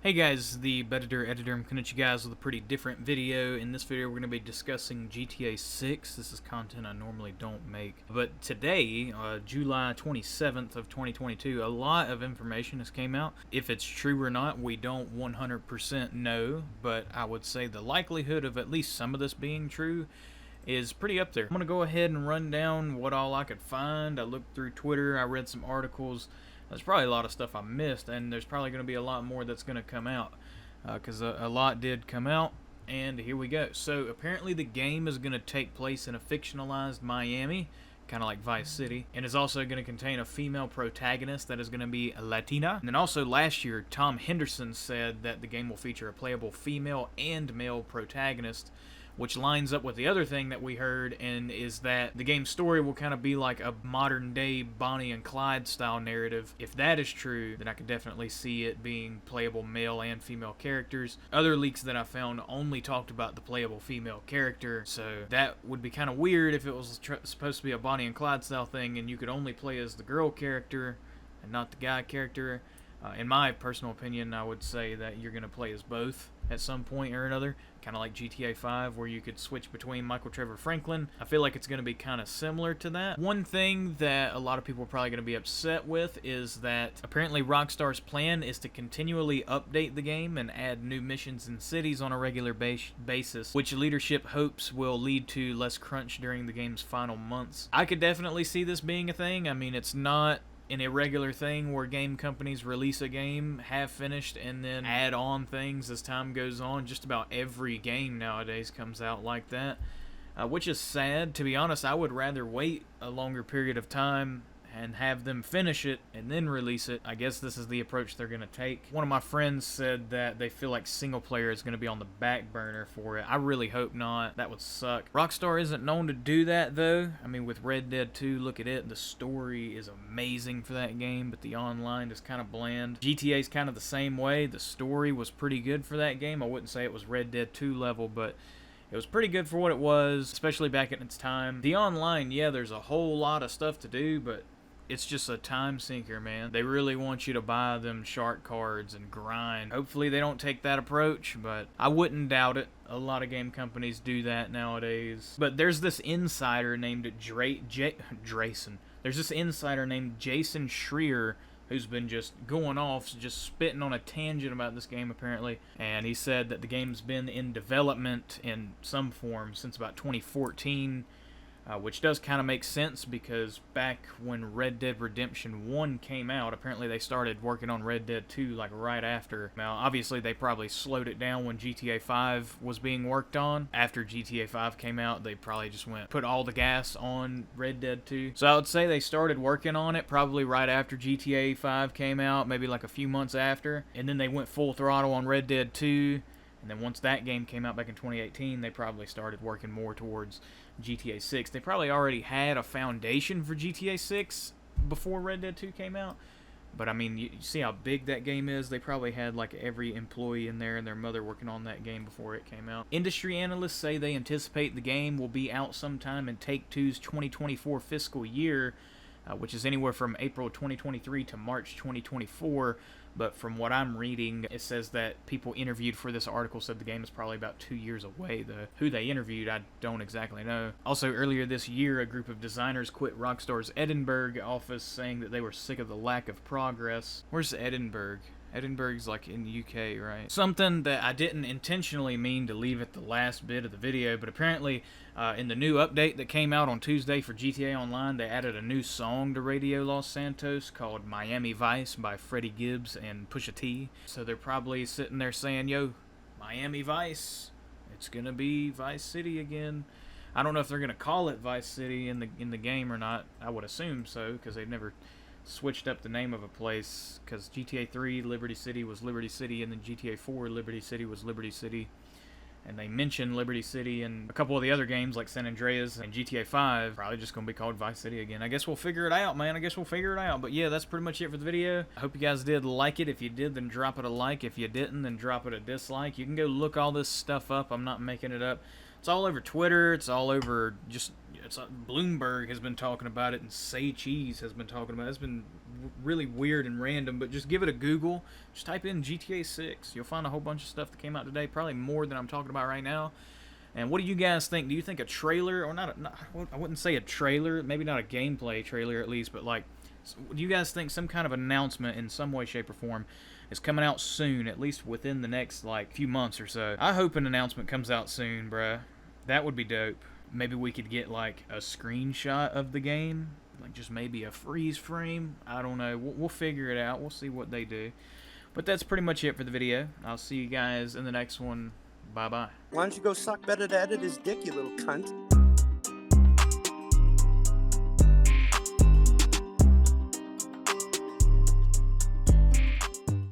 Hey guys, the Beditor Editor. I'm coming at you guys with a pretty different video. In this video, we're going to be discussing GTA 6. This is content I normally don't make. But today, July 27th of 2022, a lot of information has came out. If it's true or not, we don't 100% know, but I would say the likelihood of at least some of this being true is pretty up there. I'm going to go ahead and run down what all I could find. I looked through Twitter, I read some articles. There's probably a lot of stuff I missed, and there's probably going to be a lot more that's going to come out, because a lot did come out, and here we go. So apparently the game is going to take place in a fictionalized Miami, kind of like Vice City, and is also going to contain a female protagonist that is going to be Latina. And then also last year, Tom Henderson said that the game will feature a playable female and male protagonist, which lines up with the other thing that we heard, and is that the game's story will kind of be like a modern-day Bonnie and Clyde style narrative. If that is true, then I could definitely see it being playable male and female characters. Other leaks that I found only talked about the playable female character, so that would be kind of weird if it was supposed to be a Bonnie and Clyde style thing, and you could only play as the girl character and not the guy character. In my personal opinion, I would say that you're going to play as both at some point or another, kind of like GTA 5, where you could switch between Michael Trevor Franklin. I feel like it's going to be kind of similar to that. One thing that a lot of people are probably going to be upset with is that apparently Rockstar's plan is to continually update the game and add new missions and cities on a regular basis, which leadership hopes will lead to less crunch during the game's final months. I could definitely see this being a thing. I mean, it's not an irregular thing where game companies release a game half finished and then add on things as time goes on. Just about every game nowadays comes out like that, which is sad. To be honest, I would rather wait a longer period of time and have them finish it and then release it. I guess this is the approach they're going to take. One of my friends said that they feel like single player is going to be on the back burner for it. I really hope not. That would suck. Rockstar isn't known to do that, though. I mean, with Red Dead 2, look at it. The story is amazing for that game, but the online is kind of bland. GTA is kind of the same way. The story was pretty good for that game. I wouldn't say it was Red Dead 2 level, but it was pretty good for what it was, especially back in its time. The online, yeah, there's a whole lot of stuff to do, but it's just a time sinker, man. They really want you to buy them shark cards and grind. Hopefully they don't take that approach, but I wouldn't doubt it. A lot of game companies do that nowadays. But there's this insider named Drayson. There's this insider named Jason Schreier who's been just going off, just spitting on a tangent about this game apparently. And he said that the game's been in development in some form since about 2014. Which does kind of make sense, because back when Red Dead Redemption 1 came out, apparently they started working on Red Dead 2 like right after. Now, obviously they probably slowed it down when GTA 5 was being worked on. After GTA 5 came out, they probably just put all the gas on Red Dead 2. So I would say they started working on it probably right after GTA 5 came out, maybe like a few months after. And then they went full throttle on Red Dead 2. And then once that game came out back in 2018, they probably started working more towards GTA 6. They probably already had a foundation for GTA 6 before Red Dead 2 came out. But I mean, you see how big that game is? They probably had like every employee in there and their mother working on that game before it came out. Industry analysts say they anticipate the game will be out sometime in Take-Two's 2024 fiscal year, which is anywhere from April 2023 to March 2024. But from what I'm reading, it says that people interviewed for this article said the game is probably about 2 years away. Who they interviewed, I don't exactly know. Also, earlier this year, a group of designers quit Rockstar's Edinburgh office, saying that they were sick of the lack of progress. Where's Edinburgh? Edinburgh's like in the UK, right? Something that I didn't intentionally mean to leave at the last bit of the video, but apparently in the new update that came out on Tuesday for GTA Online, they added a new song to Radio Los Santos called Miami Vice by Freddie Gibbs and Pusha T. So they're probably sitting there saying, yo, Miami Vice, it's gonna be Vice City again. I don't know if they're gonna call it Vice City in the game or not. I would assume so, because they've never switched up the name of a place, because GTA 3 Liberty City was Liberty City, and then GTA 4 Liberty City was Liberty City, and they mentioned Liberty City and a couple of the other games like San Andreas and GTA 5. Probably just gonna be called Vice City again. I guess we'll figure it out, man. I guess we'll figure it out. But yeah, that's pretty much it for the video. I hope you guys did like it. If you did, then drop it a like. If you didn't, then drop it a dislike. You can go look all this stuff up. I'm not making it up. It's all over Twitter. It's all over just Bloomberg has been talking about it, and Say Cheese has been talking about it. It's been really weird and random, but just give it a Google. Just type in GTA 6. You'll find a whole bunch of stuff that came out today, probably more than I'm talking about right now. And what do you guys think? Do you think a trailer, or not I wouldn't say a trailer, maybe not a gameplay trailer at least, but like, do you guys think some kind of announcement in some way, shape, or form is coming out soon, at least within the next, like, few months or so? I hope an announcement comes out soon, bruh. That would be dope. Maybe we could get, like, a screenshot of the game, like just maybe a freeze frame. I don't know. We'll figure it out. We'll see what they do. But that's pretty much it for the video. I'll see you guys in the next one. Bye-bye. Why don't you go suck better to edit his dick, you little cunt?